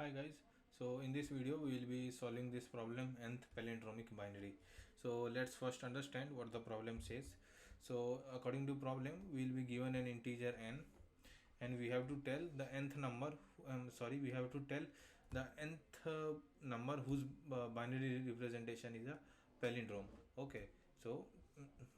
Hi guys, so in this video we will be solving this problem nth palindromic binary. So let's first understand what the problem says. So according to problem we will be given an integer n and we have to tell the nth number, we have to tell the nth number whose binary representation is a palindrome. Okay, so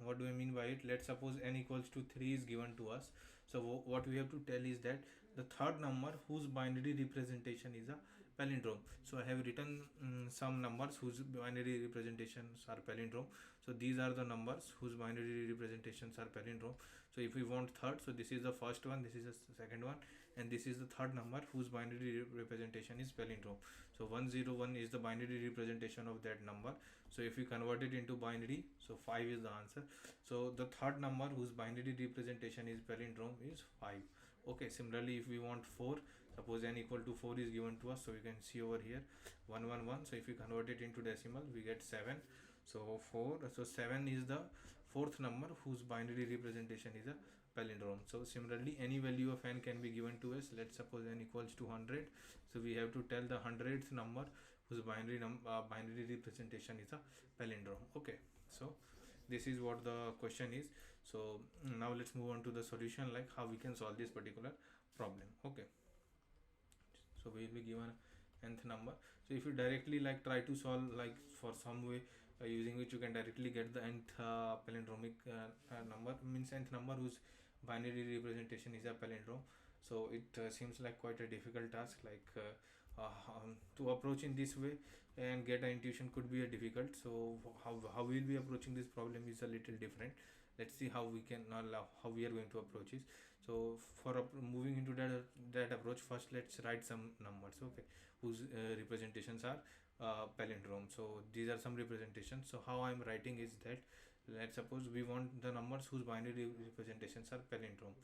what do I mean by it? Let's suppose n equals to 3 is given to us. So what we have to tell is that the third number whose binary representation is a palindrome. So I have written some numbers whose binary representations are palindrome. So these are the numbers whose binary representations are palindrome. So if we want third, so this is the first one, this is the second one, and this is the third number whose binary representation is palindrome. So 101 is the binary representation of that number. So if we convert it into binary, so 5 is the answer. So the third number whose binary representation is palindrome is 5. Okay, similarly if we want 4, suppose n equal to 4 is given to us, so you can see over here 111. So if we convert it into decimal, we get 7. So 7 is the fourth number whose binary representation is a palindrome. So similarly any value of n can be given to us. Let's suppose n equals to 100. So we have to tell the 100th number whose binary representation is a palindrome. Okay, so this is what the question is. So now let's move on to the solution, like how we can solve this particular problem. Okay, so we will be given nth number. So if you directly like try to solve like for some way using which you can directly get the nth palindromic number, means nth number whose binary representation is a palindrome. So it seems like quite a difficult task, like to approach in this way and get an intuition could be a difficult. So how we'll be approaching this problem is a little different. Let's see how we can how we are going to approach it. So for moving into that approach, first let's write some numbers, okay, whose representations are palindrome. So these are some representations. So how I'm writing is that, let's suppose we want the numbers whose binary representations are palindrome.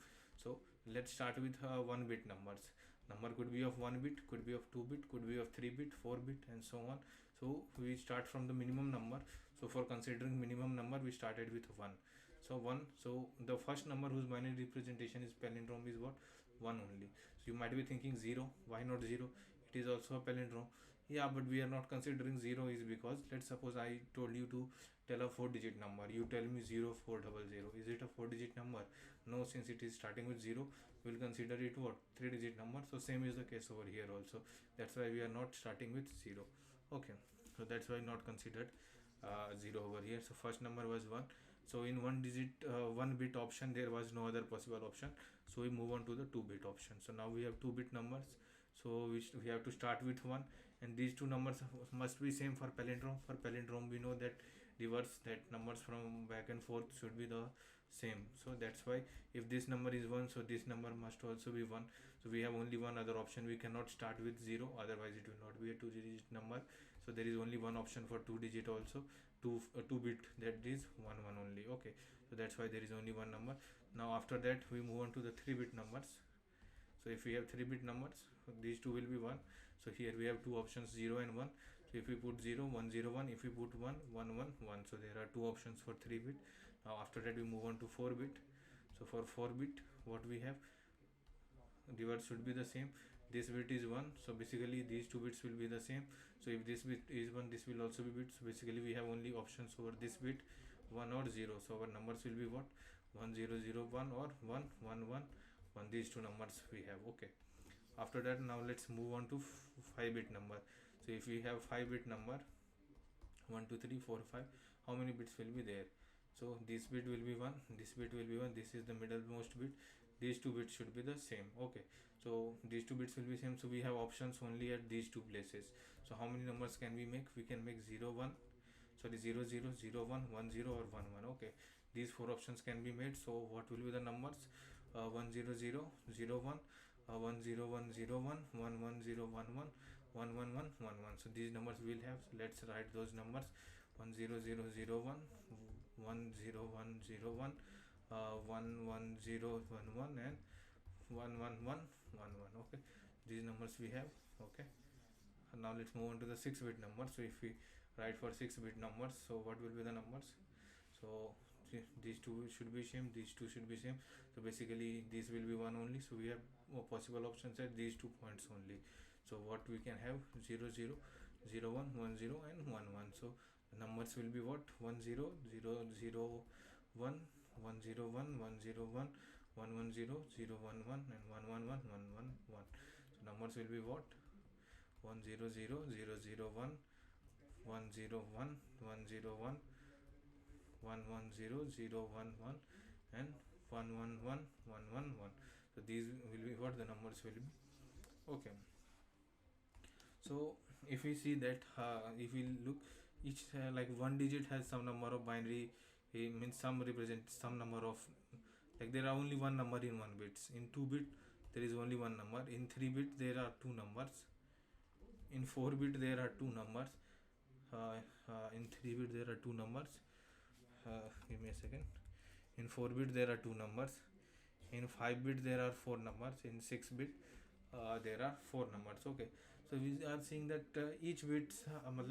So let's start with 1-bit numbers. Number could be of 1 bit, could be of 2 bit, could be of 3 bit, 4 bit, and so on. So we start from the minimum number. So for considering minimum number, we started with 1. So 1, so the first number whose binary representation is palindrome is what? 1 only. So you might be thinking 0, why not 0? It is also a palindrome. Yeah, but we are not considering 0 is because, let's suppose I told you to tell a 4-digit number. You tell me 0400. Is it a 4-digit number? No, since it is starting with 0, we'll consider it what? 3-digit number. So same is the case over here also. That's why we are not starting with 0. Okay, so that's why not considered 0 over here. So first number was 1. So in 1-bit option there was no other possible option, so we move on to the 2-bit option. So now we have 2-bit numbers, so we have to start with 1, and these two numbers must be same for palindrome. For palindrome we know that reverse, that numbers from back and forth should be the same. So that's why if this number is 1, so this number must also be 1. So we have only one other option. We cannot start with 0, otherwise it will not be a 2-digit number. So there is only one option for 2-digit also, 2-bit, that is 1 only. Okay, so that's why there is only one number. Now after that we move on to the 3-bit numbers. So if we have 3-bit numbers, these two will be 1. So here we have two options, 0 and 1. So if we put 0, 101. If we put 1, 111. So there are two options for 3-bit. Now after that we move on to 4-bit. So for 4-bit, what we have, reverse should be the same. This bit is 1, so basically these two bits will be the same. So if this bit is 1, this will also be bit. So basically we have only options over this bit, 1 or 0. So our numbers will be what? 1001 or 111. These two numbers we have. Okay, after that now let's move on to 5-bit number. So if we have 5-bit number, 1 2 3 4 5, how many bits will be there? So this bit will be 1, this bit will be 1, this is the middlemost bit. These two bits should be the same. Okay, so these two bits will be same. So we have options only at these two places. So how many numbers can we make? We can make 0 1, sorry 0 0 0 1 1 0 or 1 1. Okay, these four options can be made. So what will be the numbers? 1 0 0 0 1, 1 0 1 0 1, 1 1 0 1 1, 1 1 1 1 1. So these numbers we'll have. So let's write those numbers: 1 0 0 0 1, 1 0 1 0 1, 1 1 0 1 1, and 1 1 1 1 1. Okay, these numbers we have. Okay, and now let's move on to the 6-bit numbers. So if we write for 6-bit numbers, so what will be the numbers? So these two should be same, these two should be same. So basically this will be 1 only. So we have possible options at these 2 points only. So what we can have 0 0 0 1 1 0 and 1 1. So the numbers will be what 1 0 0 0 1 1 0 1 1 0 1 1 1 0 0 1 1 and 1 1 1 1 1 1. So numbers will be what 1 0 0 0 0 1 1 0 1 1 0 1 1 1 0 0 1 1 and 1 1 1 1 1 1. So these will be what the numbers will be. Okay, so if we see that if we look each like one digit has some number of binary, it means some represent some number of, like there are only one number in 1 bits. In 2 bit there is only one number. In 3 bit there are two numbers. In 4 bit there are two numbers. In 3 bit there are two numbers. Give me a second. In 4 bit there are two numbers. In 5 bit there are four numbers. In 6 bit there are four numbers. Okay, so we are seeing that each bits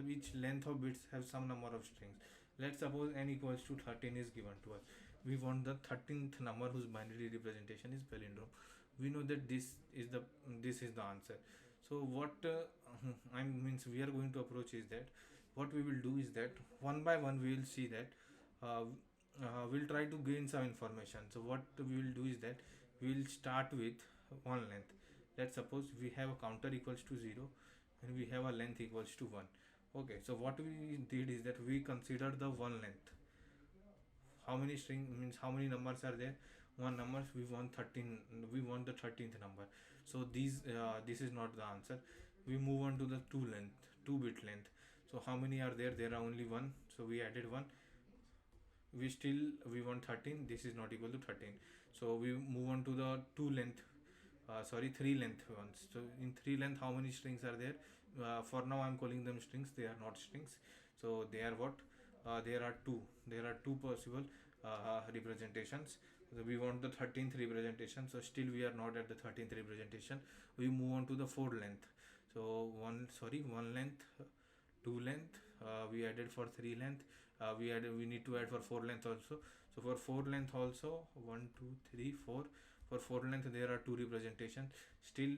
each length of bits have some number of strings. Let's suppose n equals to 13 is given to us. We want the 13th number whose binary representation is palindrome. We know that this is the answer. So what I means we are going to approach is that what we will do is that one by one we will see that uh, we'll try to gain some information. So what we will do is that we will start with one length. Let's suppose we have a counter equals to 0 and we have a length equals to 1. Okay, so what we did is that we consider the one length. How many string means how many numbers are there? One numbers. We want 13. We want the 13th number. So this is not the answer. We move on to the 2 bit length. So how many are there? There are only one. So we added one. We want 13. This is not equal to 13. So we move on to the 3 length ones. So in 3 length, how many strings are there? For now I'm calling them strings. They are not strings. So they are what? There are two possible representations. So we want the 13th representation. So still we are not at the 13th representation. We move on to the 4 length. So one length, 2 length, we added for 3 length, we need to add for 4 length also. So for 4 length also 1 2 3 4. For 4 length there are two representations. Still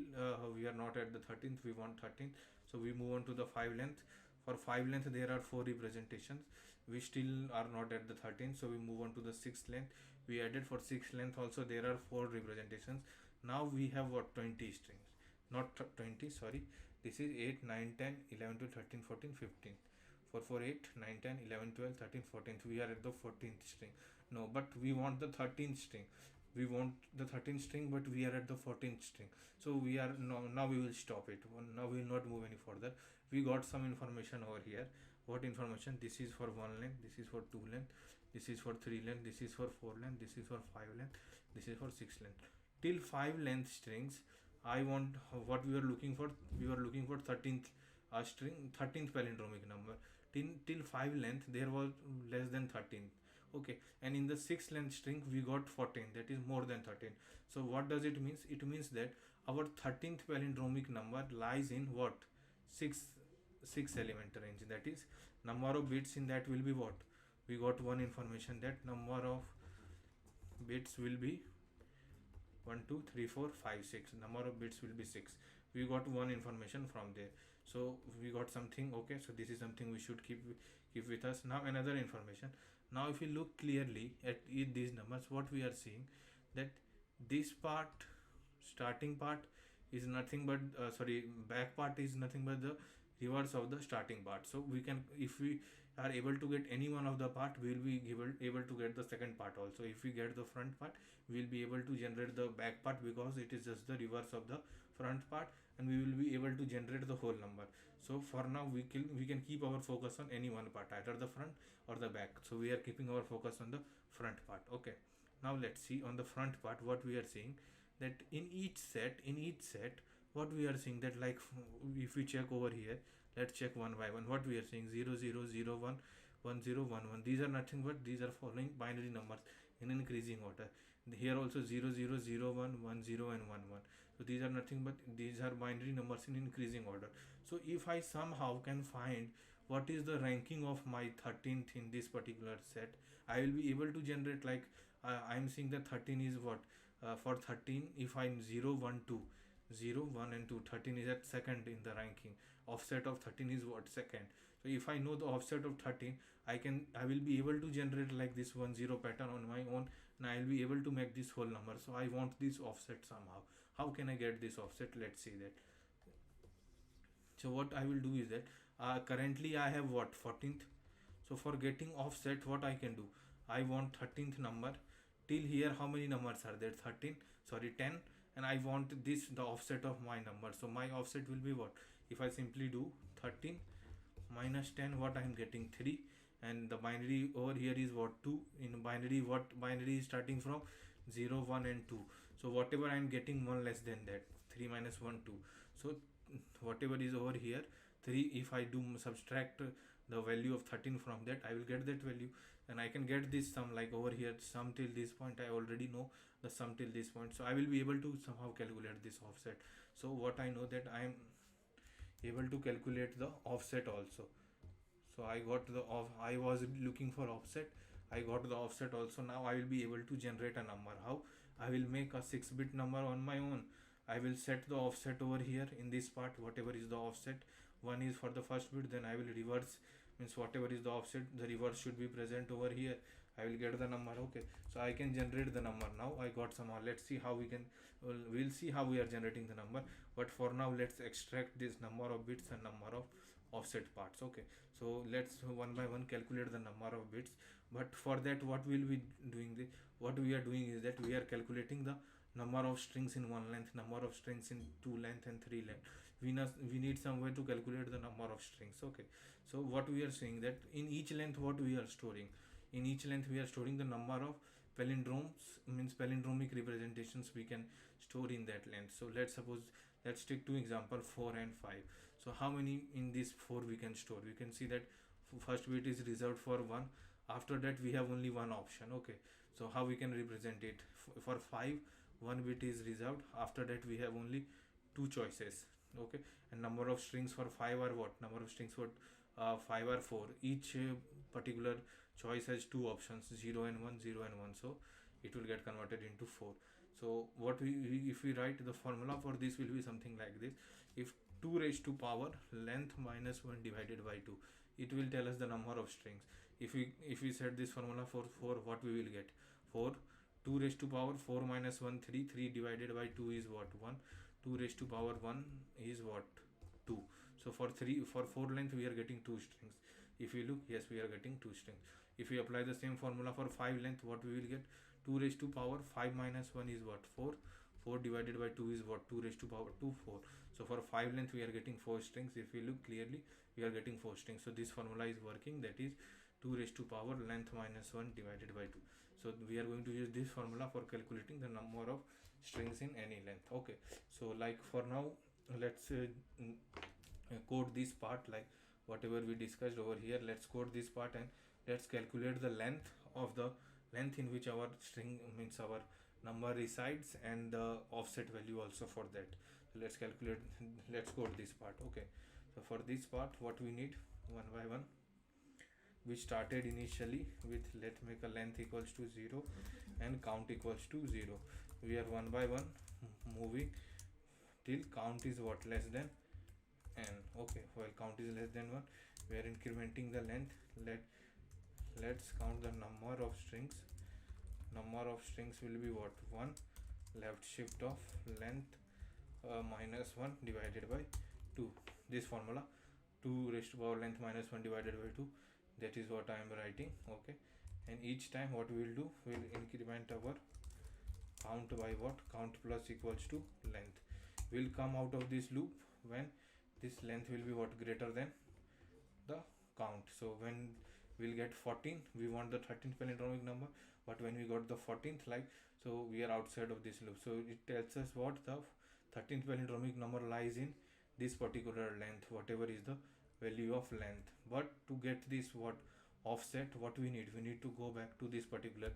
we are not at the 13th. We want 13th. So we move on to the 5 length. For 5 length there are 4 representations. We still are not at the 13th. So we move on to the 6th length. We added for 6th length also there are 4 representations. Now we have what 20 strings, not 20, sorry. This is 8 9 10 11 12 13 14 15. For 8 9 10 11 12 13 14th, we are at the 14th string. No, but we want the 13th string. We want the 13th string, but we are at the 14th string. So we are now we will stop it. Now we will not move any further. We got some information over here. What information? This is for 1 length, this is for 2 length, this is for 3 length, this is for 4 length, this is for 5 length, this is for 6 length. Till 5 length strings, I want what we were looking for. We were looking for 13th string, 13th palindromic number. Till 5 length there was less than 13. Okay, and in the 6 length string we got 14, that is more than 13. So what does it means? It means that our 13th palindromic number lies in what? 6 element range. That is, number of bits in that will be what? We got one information that number of bits will be 1 2 3 4 5 6. Number of bits will be 6. We got one information from there. So we got something. Okay, so this is something we should keep with us. Now another information. Now if you look clearly at these numbers, what we are seeing, that this part, starting part, is nothing but back part is nothing but the reverse of the starting part. So we can, if we are able to get any one of the part, we will be able to get the second part also. If we get the front part, we will be able to generate the back part, because it is just the reverse of the front part, and we will be able to generate the whole number. So for now we can keep our focus on any one part, either the front or the back. So we are keeping our focus on the front part. Okay, now let's see on the front part what we are seeing, that in each set what we are seeing, that like if we check over here, let's check one by one. What we are seeing, 0 0 0 1 1 0 1 1. These are nothing but these are following binary numbers in increasing order. Here also 0 0 0 1 1 0 and 1 1. So these are nothing but these are binary numbers in increasing order. So if I somehow can find what is the ranking of my 13th in this particular set, I will be able to generate, like I am seeing that 13 is what, for 13, if I'm 0 1 2, 0 1 and 2. 13 is at second in the ranking. Offset of 13 is what? Second. So if I know the offset of 13, I will be able to generate like this 1 0 pattern on my own, and I will be able to make this whole number. So I want this offset somehow. How can I get this offset? Let's see that. So what I will do is that currently I have what? 14th. So for getting offset, what I can do? I want 13th number. Till here, how many numbers are there? 13. Sorry, 10. And I want this the offset of my number. So my offset will be what? If I simply do 13 minus 10, what I am getting? 3. And the binary over here is what? 2. In binary, what binary is starting from? 0 1 and 2. So whatever I am getting, 1 less than that. 3 minus 1 2. So whatever is over here, 3, if I do subtract the value of 13 from that, I will get that value, and I can get this sum like over here, sum till this point. I already know the sum till this point, so I will be able to somehow calculate this offset. So what I know that I am able to calculate the offset also. So I got the I was looking for offset, I got the offset also. Now I will be able to generate a number. How? I will make a 6-bit number on my own. I will set the offset over here in this part, whatever is the offset. 1 is for the first bit, then I will reverse, means whatever is the offset, the reverse should be present over here. I will get the number. Okay, so I can generate the number. Now I got somehow. Let's see how we can, we'll see how we are generating the number, but for now let's extract this number of bits and number of offset parts. Okay, so let's one by one calculate the number of bits. But for that, what we'll be doing, what we are doing is that we are calculating the number of strings in 1 length, number of strings in 2 length and 3 length. We need some way to calculate the number of strings. Okay, so what we are saying that in each length, what we are storing, in each length we are storing the number of palindromes, means palindromic representations we can store in that length. So let's take two example, 4 and 5. So how many in this 4 we can store? We can see that first bit is reserved for 1. After that we have only one option. Okay, so how we can represent it? For 5, 1 bit is reserved. After that we have only 2 choices. Okay, and number of strings for 5 are what? Number of strings for 5 are 4. Each particular choice has 2 options, 0 and 1, 0 and 1. So it will get converted into 4. So what if we write the formula for this, will be something like this. If 2 raised to power length minus 1 divided by 2, it will tell us the number of strings. If we set this formula for 4, what we will get? 4, 2 raised to power 4 minus 1, 3. 3 divided by 2 is what? 1. 2 raised to power 1 is what? 2. So for 4 length we are getting 2 strings. If we look, yes, we are getting 2 strings. If we apply the same formula for 5 length, what we will get? 2 raised to power 5 minus 1 is what? 4. 4 divided by 2 is what? 2 raised to power 2, 4. So for 5 length we are getting 4 strings. If we look clearly, we are getting 4 strings. So this formula is working, that is 2 raised to power length minus 1 divided by 2. So we are going to use this formula for calculating the number of strings in any length. Okay, so like for now, let's code this part, like whatever we discussed over here. Let's code this part and let's calculate the length of the length in which our string, means our number resides, and the offset value also for that. So let's calculate, let's code this part. Okay, so for this part, what we need, one by one, we started initially with, let's make a length equals to 0 and count equals to 0. We are one by one moving till count is what? Less than n. Okay, while count is less than 1, we are incrementing the length. Let's count the number of strings. Number of strings will be what? 1. Left shift of length minus 1 divided by 2. This formula, 2 raised to power length minus 1 divided by 2, that is what I am writing. Okay, and each time what we will do, we will increment our count by what? Count plus equals to length. Will come out of this loop when this length will be what? Greater than the count. So when we'll get 14, we want the 13th palindromic number, but when we got the 14th, like, so we are outside of this loop. So it tells us what? The 13th palindromic number lies in this particular length, whatever is the value of length. But to get this what? Offset, what we need to go back to this particular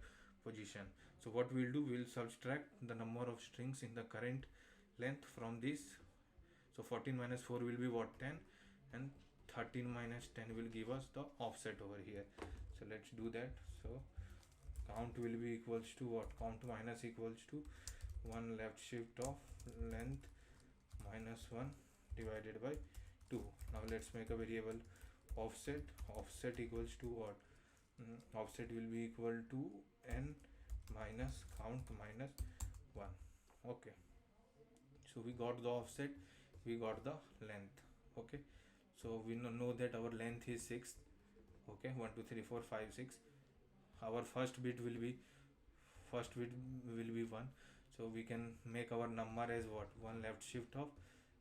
position. So what we'll do, we'll subtract the number of strings in the current length from this. So 14 minus 4 will be what? 10, and 13 minus 10 will give us the offset over here. So let's do that. So count will be equals to what? Count minus equals to 1 left shift of length minus 1 divided by 2. Now let's make a variable offset. Offset equals to what? Offset will be equal to n minus count minus 1. Okay, so we got the offset, we got the length. Okay, so we know that our length is 6. Okay, 1 2 3 4 5 6. Our first bit will be 1, so we can make our number as what? 1 left shift of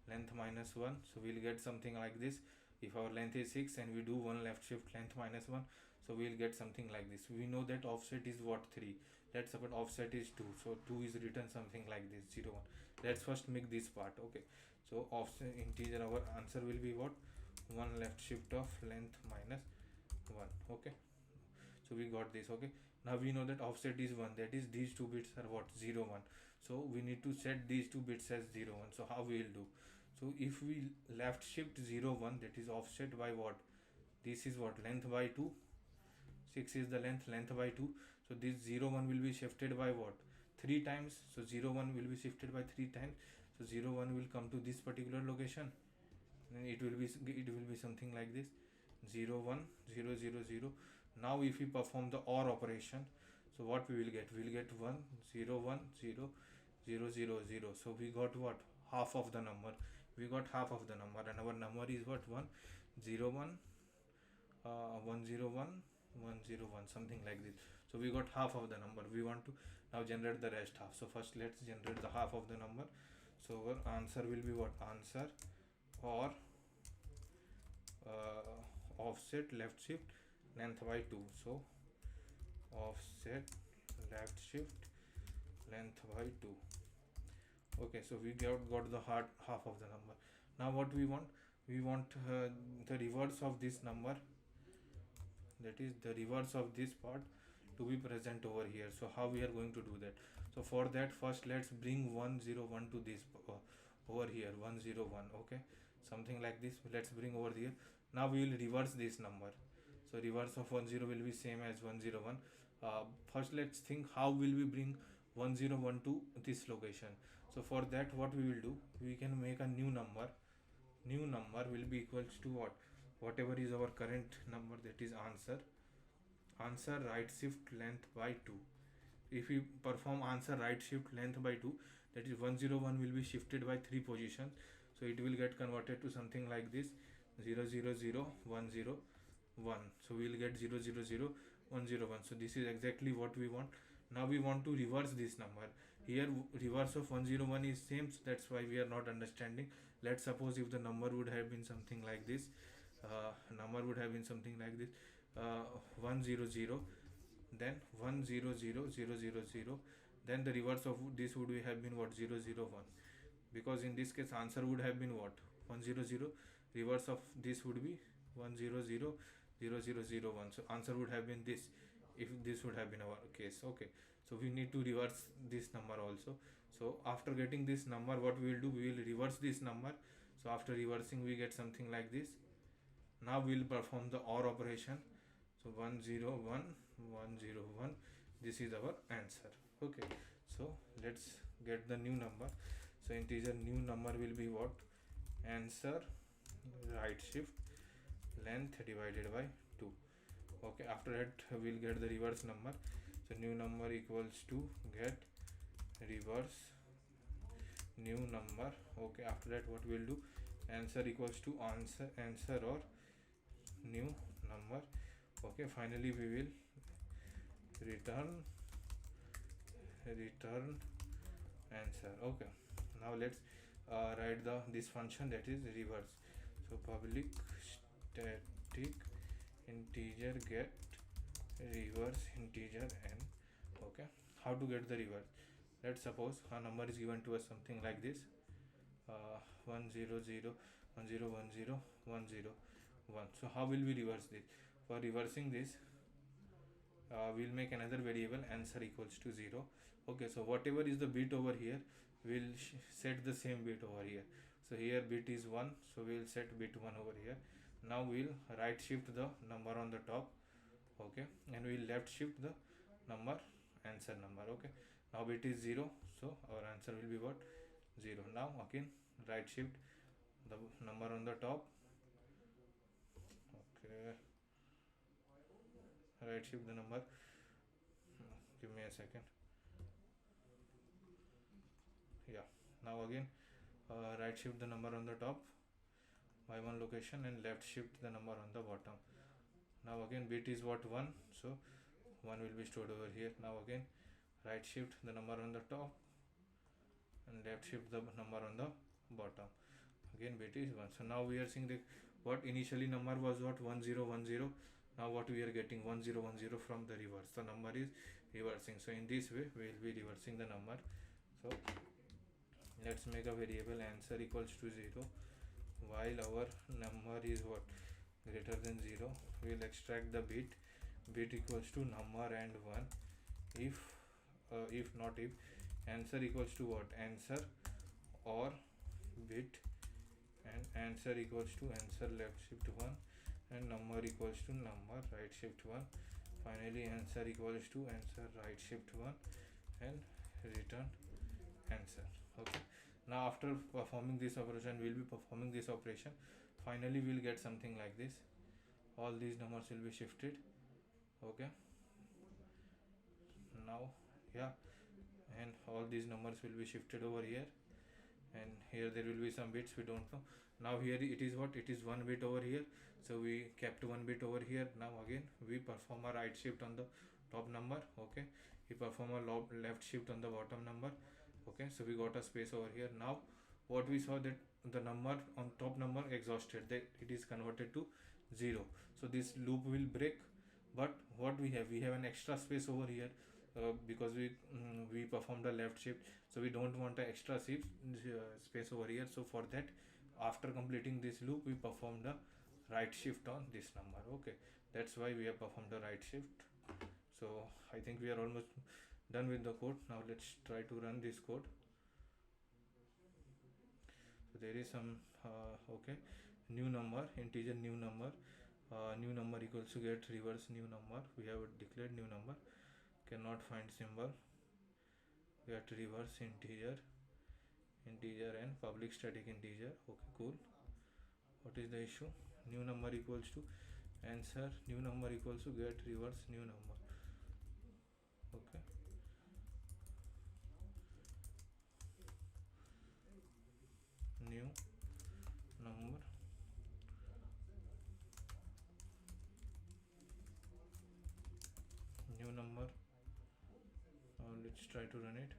length minus 1. So we'll get something like this. If our length is 6 and we do 1 left shift length minus 1, so we'll get something like this. We know that offset is what? 3. Let's suppose offset is 2, so 2 is written something like this, 0 1. Let's first make this part. Okay, so offset integer, our answer will be what? 1 left shift of length minus 1. Okay, so we got this. Okay, now we know that offset is 1, that is these two bits are what? 0 1. So we need to set these two bits as 0 1. So how we will do? So if we left shift 0 1, that is offset by what? This is what? Length by 2. 6 is the length by 2. So this 0 1 will be shifted by what? 3 times. So 0 1 will be shifted by 3 times. So 0 1 will come to this particular location, and it will be something like this: 0 1 0 0 0. Now if we perform the OR operation, so what we will get? We will get 1 0 1 0 0 0 0. So we got what? Half of the number. We got half of the number, and our number is what? 1 0 1 1 0 1 1 0 1, something like this. So we got half of the number. We want to now generate the rest half. So first let's generate the half of the number. So our answer will be what? Answer or offset left shift length by 2. So offset left shift length by 2. Okay, so we got the half of the number. Now what we want? We want the reverse of this number, that is the reverse of this part, to be present over here. So how we are going to do that? So for that, first let's bring 1 0 1 to this over here, 1 0 1. Okay, something like this. Let's bring over here. Now we will reverse this number. So reverse of 1 0 will be same as 1 0 1. First let's think how will we bring 1 0 1 to this location. So for that, what we will do? We can make a new number. New number will be equals to what? Whatever is our current number, that is answer right shift length by 2. If we perform answer right shift length by 2, that is 1 0 1 will be shifted by 3 positions. So it will get converted to something like this: 0 0 0 1 0 1. So we will get 0 0 0 1 0 1. So this is exactly what we want. Now we want to reverse this number. Here reverse of 1 0 1 is same, so that's why we are not understanding. Let's suppose if the number would have been something like this. Number would have been something like this: 1 0 0, then 1 0 0 0 0 0, then the reverse of this would have been what? 0 0 1. Because in this case answer would have been what? 1 0 0. Reverse of this would be 1 0 0 0 0 0 1. So answer would have been this, if this would have been our case. Okay, so we need to reverse this number also. So after getting this number, what we will do? We will reverse this number. So after reversing, we get something like this. Now we will perform the OR operation. So 1 0 1 1 0 1. This is our answer. Okay, so let's get the new number. So integer new number will be what? Answer right shift length divided by 2. Okay, after that we'll get the reverse number. So new number equals to get reverse new number. Okay, after that what we'll do? Answer equals to answer or new number. Okay, finally we will return answer. Okay, now let's write this function, that is reverse. So public static integer get reverse integer n. Okay, how to get the reverse? Let's suppose a number is given to us something like this: 1 0 0 1 0 1 0 1 0 1. So how will we reverse this? For reversing this, we'll make another variable answer equals to 0. Okay, so whatever is the bit over here, we'll set the same bit over here. So here bit is 1, so we'll set bit 1 over here. Now we'll right shift the number on the top. Okay, and we'll left shift the number, answer number. Okay, now bit is 0, so our answer will be what? 0. Now again right shift the number on the top. Okay, right shift the number. Give me a second. Yeah, now again right shift the number on the top by one location and left shift the number on the bottom. Now again bit is what 1, so 1 will be stored over here. Now again right shift the number on the top and left shift the number on the bottom. Again bit is 1. So now we are seeing the what initially number was what 1010. Now what we are getting 1010 from the reverse. The number is reversing. So in this way we will be reversing the number. So let's make a variable answer equals to 0 while our number is what greater than 0. We will extract the bit equals to number and 1 if not if answer equals to what answer or bit and answer equals to answer left shift 1 and number equals to number right shift 1. Finally answer equals to answer right shift 1 and return answer. Okay, now after performing this operation we'll be performing this operation. Finally we'll get something like this. All these numbers will be shifted. Okay, now yeah, and all these numbers will be shifted over here, and here there will be some bits we don't know. Now here it is what it is 1 bit over here, so we kept 1 bit over here. Now again we perform a right shift on the top number. Okay, we perform a left shift on the bottom number. Okay, so we got a space over here. Now what we saw that the number on top number exhausted, that it is converted to 0. So this loop will break, but what we have an extra space over here, because we performed a left shift, so we don't want an extra space over here. So for that, after completing this loop we performed the right shift on this number. Okay, that's why we have performed the right shift. So I think we are almost done with the code. Now let's try to run this code. So there is some okay, new number, integer new number, new number equals to get reverse new number. We have declared new number, cannot find symbol, get reverse integer and public static integer. Okay, cool. What is the issue? New number equals to answer, new number equals to get reverse new number. Okay, new number, new number. Let's try to run it.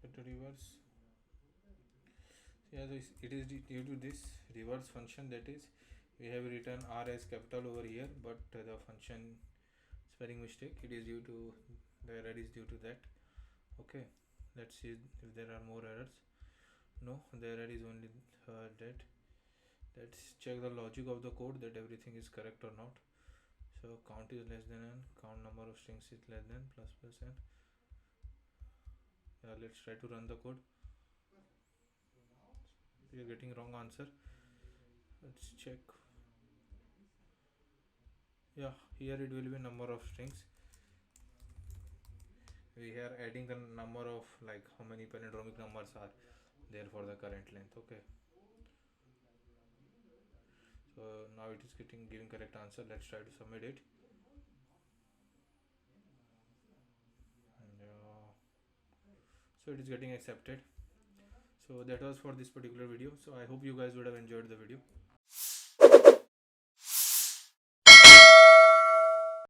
Get reverse. Yeah, it is due to this reverse function, that is we have written r as capital over here, but the function spelling mistake, it is due to the error is due to that. Okay, let's see if there are more errors. No, the error is only that. Let's check the logic of the code, that everything is correct or not. So count is less than n, count number of strings is less than plus n. Yeah, let's try to run the code. We are getting wrong answer. Let's check. Yeah, here it will be number of strings. We are adding the number of like how many palindromic numbers are there for the current length. Okay, so now it is giving correct answer. Let's try to submit it. So it is getting accepted. So that was for this particular video. So I hope you guys would have enjoyed the video.